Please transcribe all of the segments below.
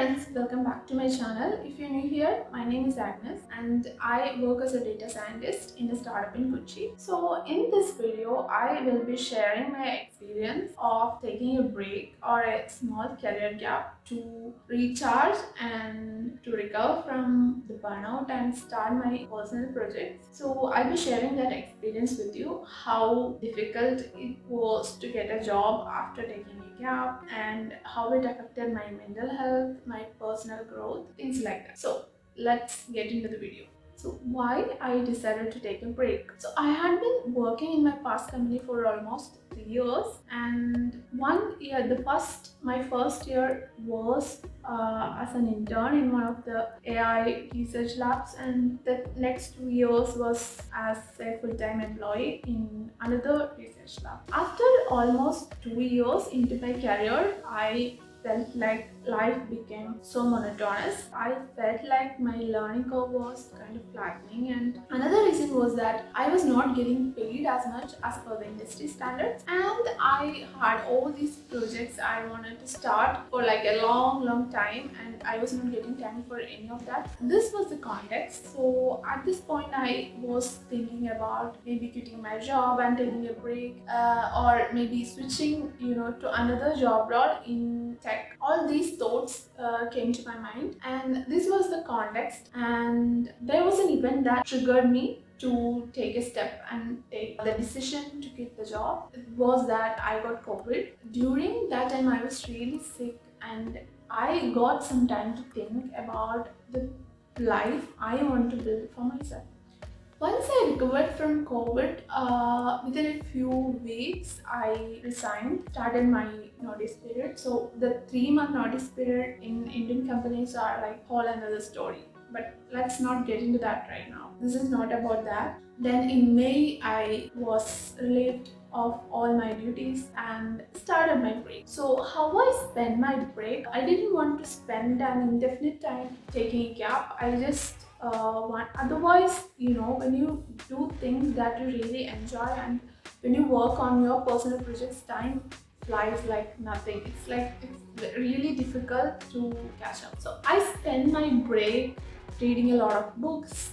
friends, welcome back to my channel. If you're new here, my name is Agnes and I work as a data scientist in a startup in Kochi. So in this video, I will be sharing my experience of taking a break or a small career gap to recharge and to recover from the burnout and start my personal projects. So I'll be sharing that experience with you, how difficult it was to get a job after taking a gap and how it affected my mental health, my personal growth, things like that. So let's get into the video. So why I decided to take a break. So I had been working in my past company for almost 3 years, and my first year was as an intern in one of the AI research labs, and the next 2 years was as a full-time employee in another research lab. After almost 2 years into my career, I felt like life became so monotonous. I felt like my learning curve was kind of flattening, and another reason was that I was not getting paid as much as per the industry standards, and I had all these projects I wanted to start for like a long time, and I was not getting time for any of that. This was the context. So at this point I was thinking about maybe quitting my job and taking a break, or maybe switching to another job role in tech. All these thoughts came to my mind, and this was the context. And there was an event that triggered me to take a step and take the decision to quit the job. It was that I got COVID. During that time, I was really sick, and I got some time to think about the life I want to build for myself. Once I recovered from COVID, within a few weeks, I resigned, started my notice period. So the 3-month notice period in Indian companies are like whole another story. But let's not get into that right now. This is not about that. Then in May, I was relieved of all my duties and started my break. So how I spent my break, I didn't want to spend an indefinite time taking a gap. I just otherwise, when you do things that you really enjoy and when you work on your personal projects, time flies like nothing. It's really difficult to catch up. So I spend my break reading a lot of books,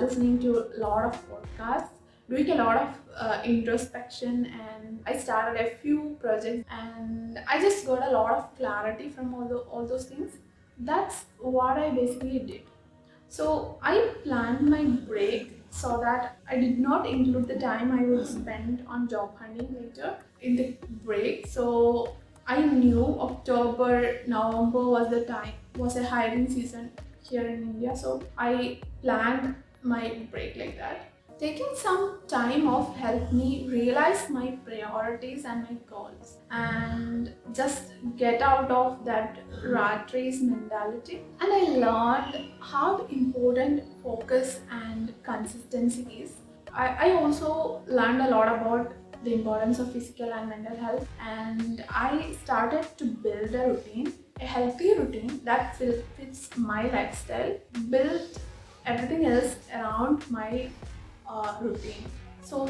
listening to a lot of podcasts, doing a lot of introspection, and I started a few projects, and I just got a lot of clarity from all those things. That's what I basically did. So I planned my break so that I did not include the time I would spend on job hunting later in the break. So I knew October, November was a hiring season here in India. So I planned my break like that. Taking some time off helped me realize my priorities and my goals and just get out of that rat race mentality. And I learned how important focus and consistency is. I also learned a lot about the importance of physical and mental health, and I started to build a routine, a healthy routine that fits my lifestyle, built everything else around my routine. So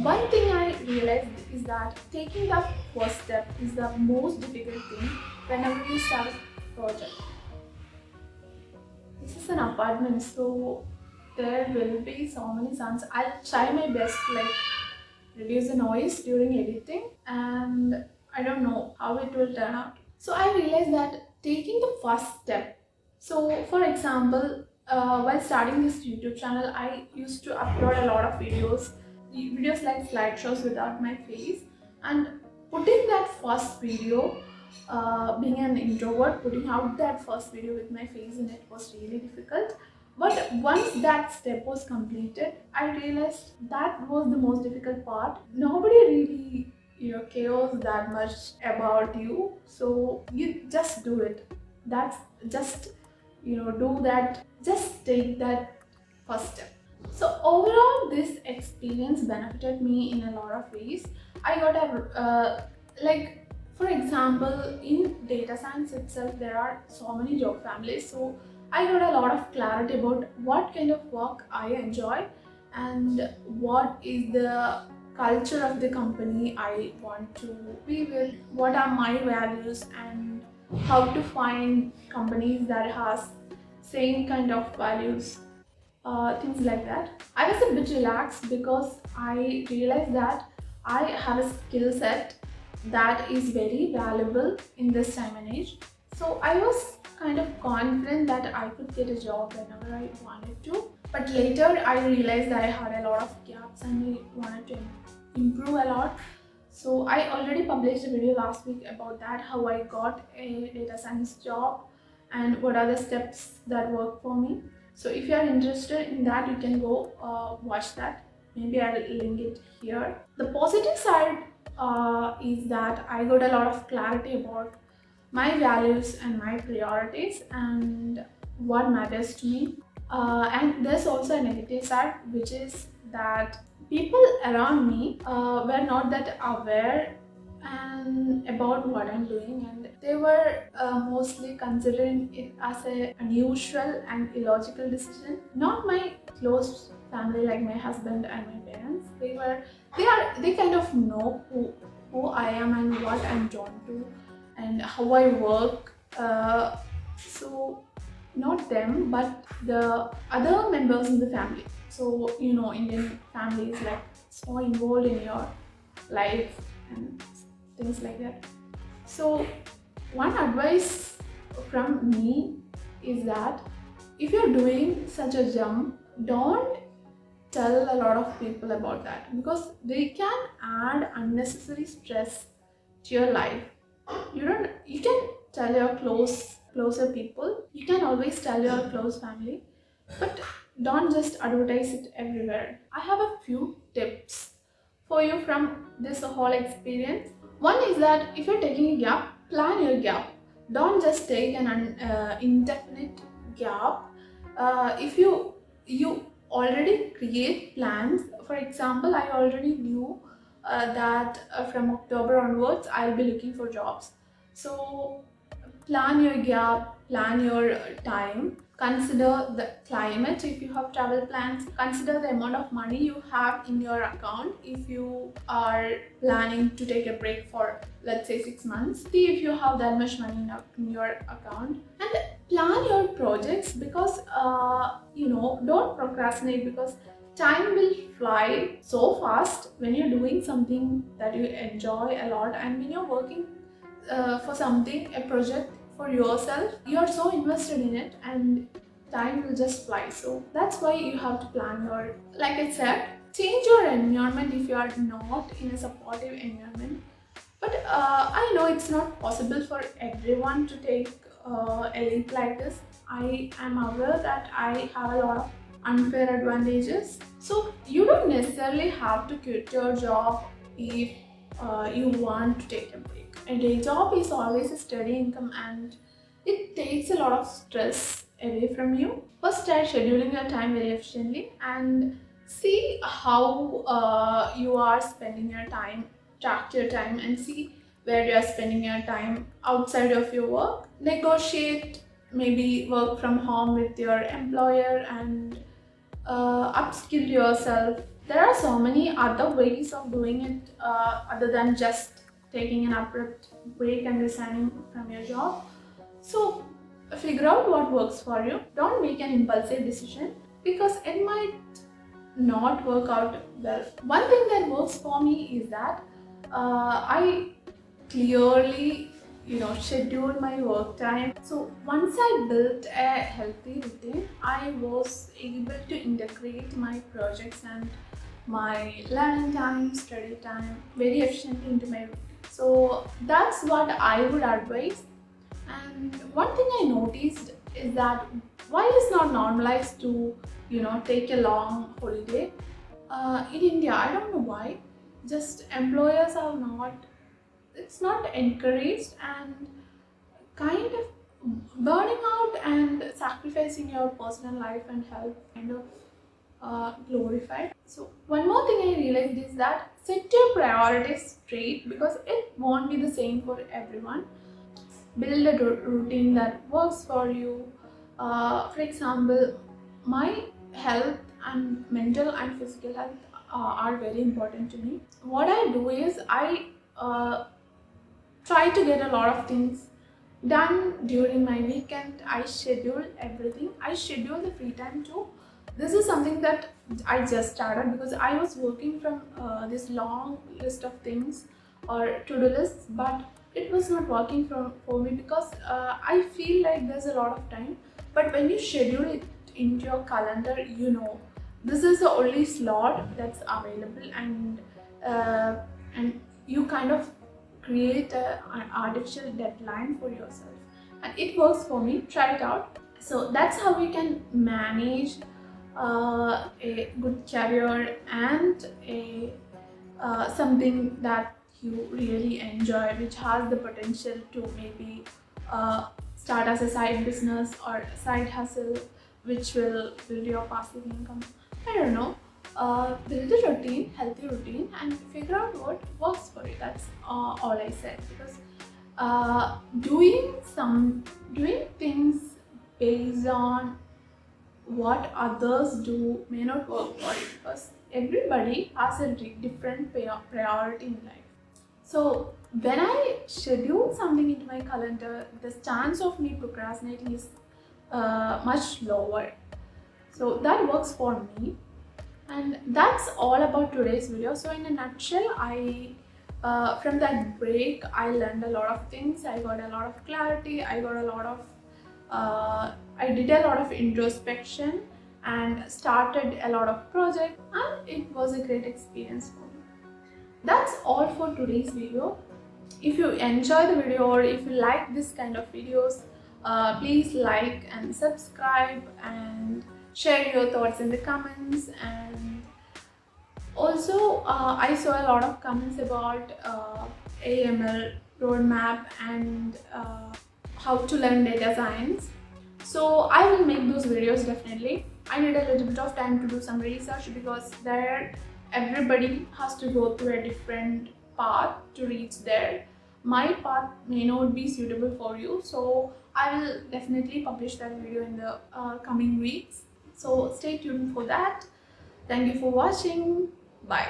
one thing I realized is that taking the first step is the most difficult thing whenever you start a project. This is an apartment, so there will be so many sounds. I'll try my best to reduce the noise during editing, and I don't know how it will turn out. So I realized that taking the first step. So for example, while starting this YouTube channel, I used to upload a lot of videos like slideshows without my face, and putting that first video, being an introvert, putting out that first video with my face in it was really difficult. But once that step was completed, I realized that was the most difficult part. Nobody really, cares that much about you, so you just do it. That's just, do that. Just take that first step. So overall, this experience benefited me in a lot of ways. I got for example, in data science itself, there are so many job families. So I got a lot of clarity about what kind of work I enjoy and what is the culture of the company I want to be with, what are my values, and how to find companies that has same kind of values, things like that. I was a bit relaxed because I realized that I have a skill set that is very valuable in this time and age. So I was kind of confident that I could get a job whenever I wanted to. But later I realized that I had a lot of gaps and I wanted to improve a lot. So I already published a video last week about that, how I got a data science job and what are the steps that work for me. So if you are interested in that, you can go watch that. Maybe I'll link it here. The positive side is that I got a lot of clarity about my values and my priorities and what matters to me. And there's also a negative side, which is that people around me were not that aware and about what I'm doing, and they were mostly considering it as a unusual and illogical decision. Not my close family like my husband and my parents. They kind of know who I am and what I'm drawn to and how I work. So not them, but the other members in the family. So Indian families like so involved in your life and things like that. So one advice from me is that if you're doing such a jump, don't tell a lot of people about that, because they can add unnecessary stress to your life. You can tell your closer people, you can always tell your close family, but don't just advertise it everywhere. I have a few tips for you from this whole experience. One is that if you're taking a gap, plan your gap. Don't just take an indefinite gap. If you already create plans, for example, I already knew that from October onwards I'll be looking for jobs. So plan your gap, plan your time, consider the climate if you have travel plans, consider the amount of money you have in your account if you are planning to take a break for, let's say, 6 months. See if you have that much money in your account, and plan your projects, because don't procrastinate, because time will fly so fast when you're doing something that you enjoy a lot, and when you're working for something, a project for yourself, you are so invested in it and time will just fly. So that's why you have to plan your, like I said, change your environment if you are not in a supportive environment. But I know it's not possible for everyone to take a leap like this. I am aware that I have a lot of unfair advantages. So you don't necessarily have to quit your job if you want to take a break. A day job is always a steady income and it takes a lot of stress away from you. First, try scheduling your time very efficiently and see how you are spending your time. Track your time and see where you are spending your time outside of your work. Negotiate, maybe work from home with your employer and upskill yourself. There are so many other ways of doing it other than just taking an abrupt break and resigning from your job. So figure out what works for you. Don't make an impulsive decision because it might not work out well. One thing that works for me is that I clearly schedule my work time. So once I built a healthy routine, I was able to integrate my projects and my learning time, study time very efficiently into my routine. So that's what I would advise. And one thing I noticed is that why it's not normalized to take a long holiday in India. I don't know why. Just employers are not. It's not encouraged, and kind of burning out and sacrificing your personal life and health kind of glorified. So one more thing I realized is that set your priorities straight, because it won't be the same for everyone. Build a routine that works for you. For example, my health and mental and physical health are very important to me. What I do is I try to get a lot of things done during my weekend. I schedule everything. I schedule the free time too. This is something that I just started because I was working from this long list of things or to-do lists, but it was not working for me because I feel like there's a lot of time. But when you schedule it into your calendar, you know this is the only slot that's available, uh, and you kind of create an artificial deadline for yourself, and it works for me. Try it out. So that's how we can manage a good career and a something that you really enjoy, which has the potential to maybe start as a side business or a side hustle, which will build your passive income. I don't know. Build a routine, healthy routine, and figure out what works for you. That's all I said. Because doing things based on what others do may not work for you, because everybody has a different priority in life. So when I schedule something into my calendar, the chance of me procrastinating is much lower. So that works for me. And that's all about today's video. So in a nutshell, I from that break I learned a lot of things. I got a lot of clarity. I did a lot of introspection and started a lot of projects, and it was a great experience for me. That's all for today's video. If you enjoy the video or if you like this kind of videos, please like and subscribe and share your thoughts in the comments. And also I saw a lot of comments about AML roadmap and how to learn data science. So I will make those videos definitely. I need a little bit of time to do some research because there everybody has to go through a different path to reach there. My path may not be suitable for you, so I will definitely publish that video in the coming weeks. So stay tuned for that. Thank you for watching. Bye.